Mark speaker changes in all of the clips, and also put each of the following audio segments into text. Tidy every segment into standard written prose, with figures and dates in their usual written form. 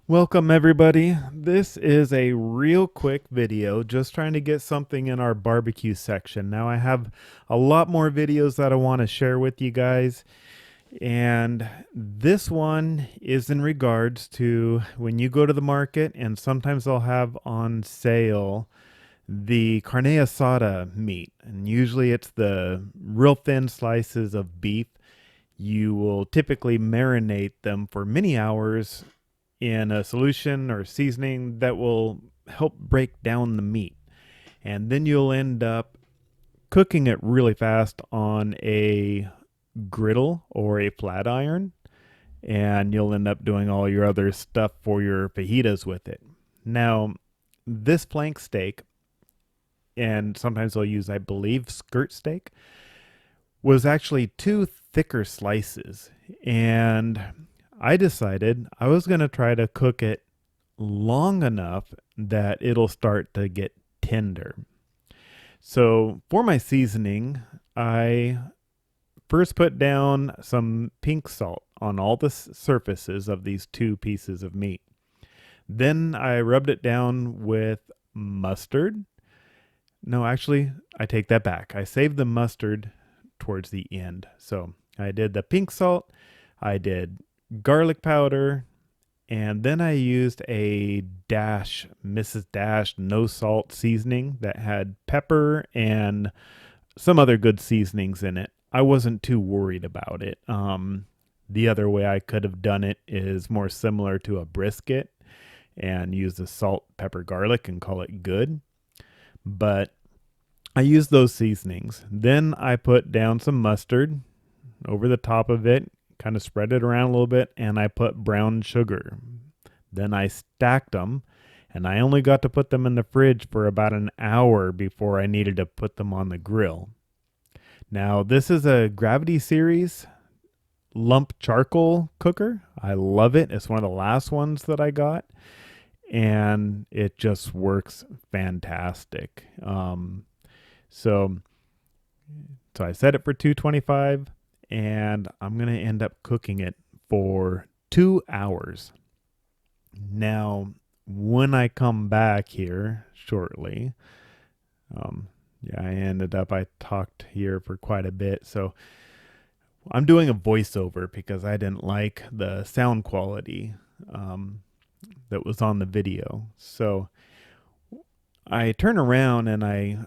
Speaker 1: Welcome everybody. This is a real quick video just trying to get something in our barbecue section. Now I have a lot more videos that I want to share with you guys, and this one is in regards to when you go to the market, and sometimes they'll have on sale the Carne Asada meat, and usually it's the real thin slices of beef. You will typically marinate them for many hours in a solution or seasoning that will help break down the meat. And then you'll end up cooking it really fast on a griddle or a flat iron. And you'll end up doing all your other stuff for your fajitas with it. Now, this flank steak, and sometimes they'll use, I believe, skirt steak, was actually two thicker slices. And I decided I was going to try to cook it long enough that it'll start to get tender. So for my seasoning, I first put down some pink salt on all the surfaces of these two pieces of meat. Then I rubbed it down with mustard. No, actually, I take that back. I saved the mustard towards the end. So I did the pink salt, I did garlic powder, and then I used a Dash, Mrs. Dash no salt seasoning that had pepper and some other good seasonings in it. I wasn't too worried about it. The other way I could have done it is more similar to a brisket and use the salt, pepper, garlic and call it good. But I used those seasonings. Then I put down some mustard over the top of it, kind of spread it around a little bit, and I put brown sugar. Then I stacked them, and I only got to put them in the fridge for about an hour before I needed to put them on the grill. Now, this is a Gravity Series lump charcoal cooker. I love it. It's one of the last ones that I got, and it just works fantastic. So I set it for 225, and I'm going to end up cooking it for 2 hours. Now, when I come back here shortly, I talked here for quite a bit. So I'm doing a voiceover because I didn't like the sound quality that was on the video. So I turn around and I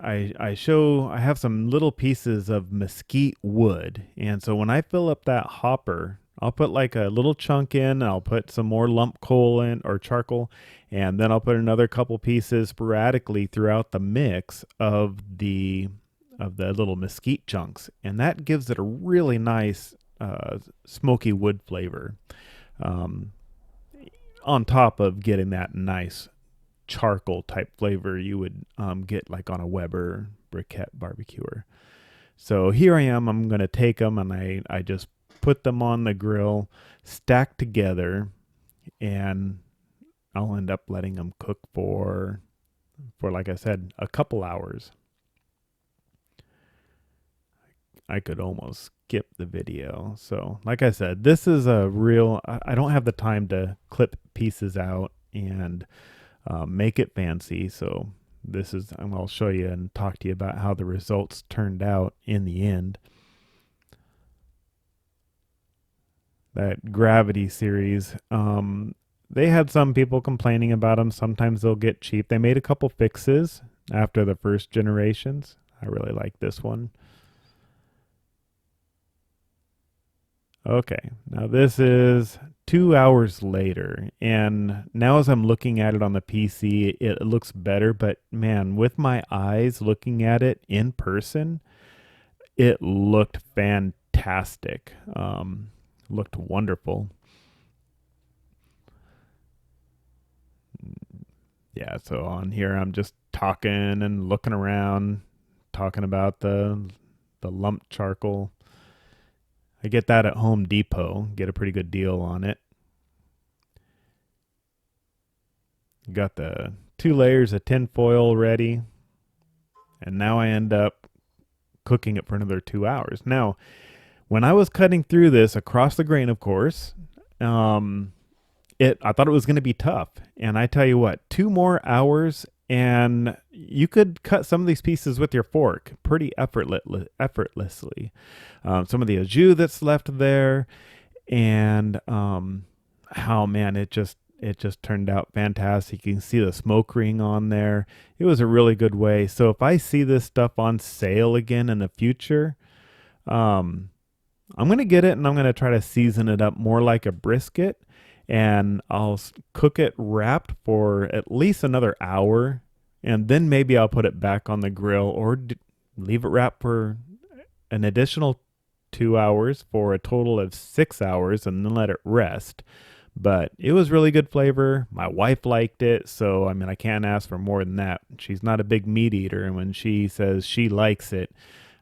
Speaker 1: have some little pieces of mesquite wood. And so when I fill up that hopper, I'll put like a little chunk in, and I'll put some more lump coal in or charcoal, and then I'll put another couple pieces sporadically throughout the mix of the little mesquite chunks. And that gives it a really nice smoky wood flavor, on top of getting that nice charcoal type flavor you would get like on a Weber briquette barbecuer. So here I am. I'm going to take them, and I just put them on the grill, stacked together, and I'll end up letting them cook for like I said, a couple hours. I could almost skip the video. So like I said, this is a real, I don't have the time to clip pieces out and make it fancy. So I'll show you and talk to you about how the results turned out in the end. That Gravity Series, they had some people complaining about them. Sometimes they'll get cheap. They made a couple fixes after the first generations. I really like this one. Okay, now this is 2 hours later, and now as I'm looking at it on the PC, it looks better, but man, with my eyes looking at it in person, it looked fantastic. Looked wonderful. Yeah, so on here I'm just talking and looking around, talking about the lump charcoal. I get that at Home Depot, get a pretty good deal on it. Got the 2 layers of tin foil ready, and now I end up cooking it for another 2 hours. Now, when I was cutting through this across the grain, of course, I thought it was going to be tough. And I tell you what, 2 more hours and you could cut some of these pieces with your fork pretty effortlessly. Some of the au jus that's left there, and oh man, it just turned out fantastic. You can see the smoke ring on there. It was a really good way. So if I see this stuff on sale again in the future, um, I'm gonna get it and I'm gonna try to season it up more like a brisket, and I'll cook it wrapped for at least another hour, and then maybe I'll put it back on the grill or leave it wrapped for an additional 2 hours for a total of 6 hours, and then let it rest. But it was really good flavor. My wife liked it, so I mean, I can't ask for more than that. She's not a big meat eater, and when she says she likes it,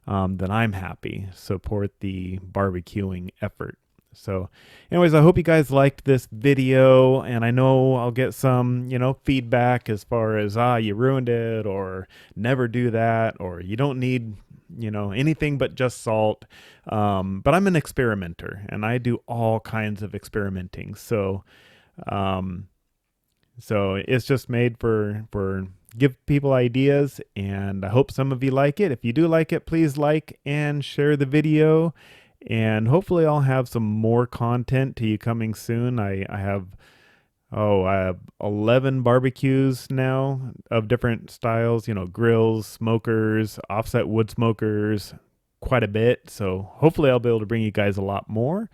Speaker 1: then I'm happy. Support the barbecuing effort. So, anyways, I hope you guys liked this video, and I know I'll get some, feedback as far as, you ruined it, or never do that, or you don't need, anything but just salt. But I'm an experimenter, and I do all kinds of experimenting. So it's just made for give people ideas, and I hope some of you like it. If you do like it, please like and share the video. And hopefully I'll have some more content to you coming soon. I have 11 barbecues now of different styles, grills, smokers, offset wood smokers, quite a bit. So hopefully I'll be able to bring you guys a lot more,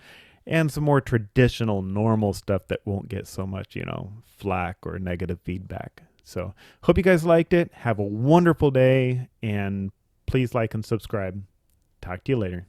Speaker 1: and some more traditional normal stuff that won't get so much, flack or negative feedback. So hope you guys liked it. Have a wonderful day, and please like and subscribe. Talk to you later.